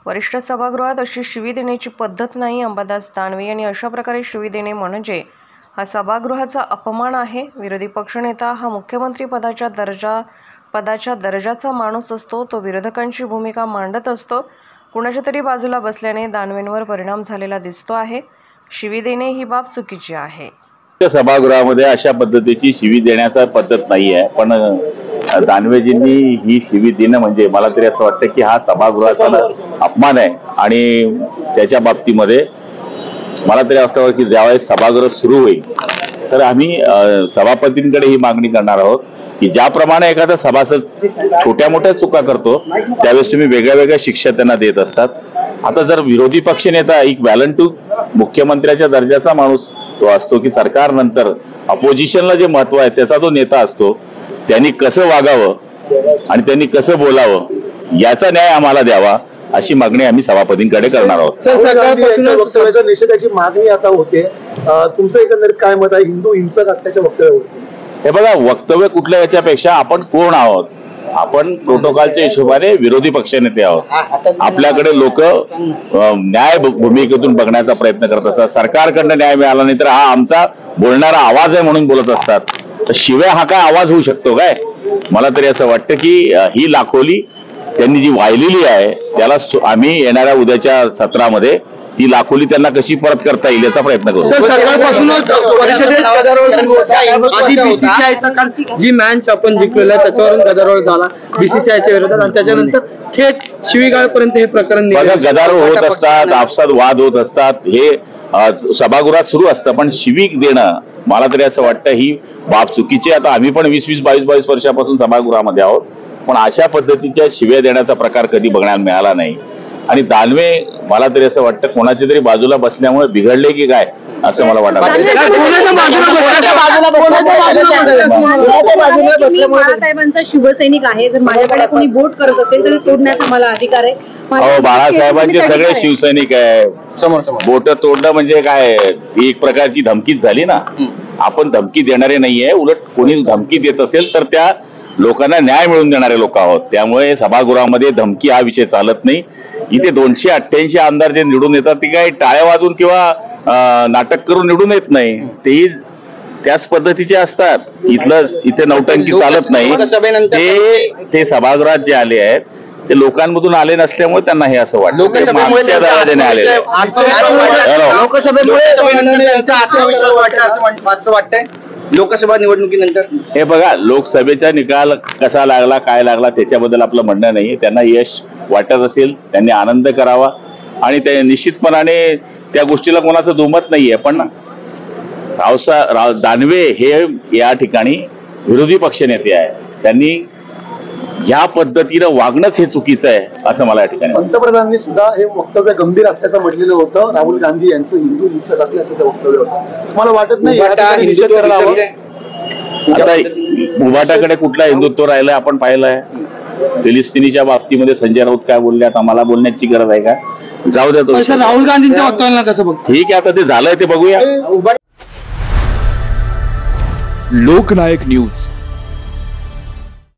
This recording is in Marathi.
वरिष्ठ सभागृहात अशी शिवी देण्याची पद्धत नाही. अंबादास दानवे यांनी अशा प्रकारे शिवी देणे म्हणजे हा सभागृहाचा अपमान आहे. विरोधी पक्षनेता हा मुख्यमंत्री पदाच्या दर्जाचा माणूस असतो. तो विरोधकांची भूमिका मांडत असतो. कुणाच्या तरी बाजूला बसल्याने दानवेंवर परिणाम झालेला दिसतो आहे. शिवी देणे ही बाब चुकीची आहे. सभागृहामध्ये अशा पद्धतीची शिवी देण्याचा पद्धत नाही आहे, पण दानवेजींनी ही शिवी देणं म्हणजे मला तरी असं वाटतं की हा सभागृहाचा अपमान आहे. आणि त्याच्या बाबतीमध्ये मला तरी वाटतं की ज्यावेळेस सभागृह सुरू होईल तर आम्ही सभापतींकडे ही मागणी करणार आहोत की ज्याप्रमाणे एखादा सभासद छोट्या मोठ्या चुका करतो त्यावेळेस तुम्ही वेगळ्या वेगळ्या शिक्षा त्यांना देत असतात. आता जर विरोधी पक्षनेता एक व्हॅलंटू मुख्यमंत्र्याच्या दर्जाचा माणूस तो असतो की सरकार नंतर अपोजिशनला जे महत्व आहे त्याचा तो नेता असतो, त्यांनी कसं वागावं आणि त्यांनी कसं बोलावं याचा न्याय आम्हाला द्यावा अशी मागणी आम्ही सभापतींकडे करणार आहोत. वक्तव्याच्या निषेधाची मागणी आता होते. तुमचं एकंदरीत काय मत आहे हिंदू हिंसक असल्याच्या वक्तव्यावरती? हे बघा, वक्तव्य कुठल्या याच्यापेक्षा आपण कोण आहोत? आपण प्रोटोकॉलच्या हिशोबाने विरोधी पक्षनेते आहोत. आपल्याकडे लोक न्याय भूमिकेतून बघण्याचा प्रयत्न करत असतात. सरकारकडनं न्याय मिळाला नाही तर हा आमचा बोलणारा आवाज आहे म्हणून बोलत असतात. तर शिवाय हा काय आवाज होऊ शकतो काय? मला तरी असं वाटतं की ही लाखोली त्यांनी जी वाहिलेली आहे त्याला आम्ही येणाऱ्या उद्याच्या सत्रामध्ये ती लाखोली त्यांना कशी परत करता येईल याचा प्रयत्न करू. जी मॅच आपण जिंकलेलं आहे त्याच्यावरून गदारोळ झाला बीसीसीआयच्या विरोधात आणि त्याच्यानंतर थेट शिवीगाळपर्यंत हे प्रकरण गदारोळ होत असतात, आपसात वाद होत असतात, हे सभागृहात सुरू असतं. पण शिवी देणं मला तरी असं वाटतं ही बाब चुकीची. आता आम्ही पण 20-22 वर्षापासून सभागृहामध्ये आहोत, पण अशा पद्धतीच्या शिव्या देण्याचा प्रकार कधी बघण्याला मिळाला नाही. आणि दानवे मला तरी असं वाटतं कोणाच्या तरी बाजूला बसल्यामुळे बिघडले की काय असं मला वाटतं. बाळासाहेबांचा शिवसैनिक आहे, जर माझ्याकडे कोणी बोट करत असेल तर तोडण्याचा मला अधिकार आहे. हो, बाळासाहेबांचे सगळे शिवसैनिक आहे. बोट तोडणं म्हणजे काय? ती एक प्रकारची धमकीच झाली ना. आपण धमकी देणारे नाहीये, उलट कोणी धमकी देत असेल तर त्या लोकांना न्याय मिळवून देणारे लोक आहोत. त्यामुळे सभागृहामध्ये धमकी हा विषय चालत नाही. इथे 288 आमदार जे निवडून येतात ते काही टाळ्या वाजून किंवा नाटक करून निवडून येत नाही, तेही त्याच पद्धतीचे असतात. इथे नौटंकी चालत नाही. ते सभागृहात जे आले आहेत ते लोकांमधून आले नसल्यामुळे त्यांना हे असं वाटतं मागच्या दरवाजाने आले. लोकसभा निवडणुकीनंतर हे बघा, लोकसभेचा निकाल कसा लागला काय लागला त्याच्याबद्दल आपलं म्हणणं नाही. त्यांना यश वाटत असेल त्यांनी आनंद करावा आणि ते निश्चितपणाने त्या गोष्टीला कोणाचं दुमत नाहीये. पण दानवे हे या ठिकाणी विरोधी पक्षनेते आहे, त्यांनी या पद्धतीनं वागणंच हे चुकीचं आहे असं मला या ठिकाणी. पंतप्रधानांनी सुद्धा हे वक्तव्य गंभीर असल्याचं म्हटलेलं होतं. राहुल गांधी यांचं हिंदू हिंसक असल्याचं वक्तव्य होतं. तुम्हाला वाटत नाही आता उभाटाकडे कुठला हिंदुत्व राहिलंय आपण पाहिलंय? फिलिस्तिनीच्या बाबतीमध्ये संजय राऊत काय बोलले, आता मला बोलण्याची गरज आहे का? जाऊ द्या. राहुल गांधींच्या वक्तव्याला कसं बघ? ठीक आहे, आता ते झालंय ते बघूया. लोकनायक न्यूज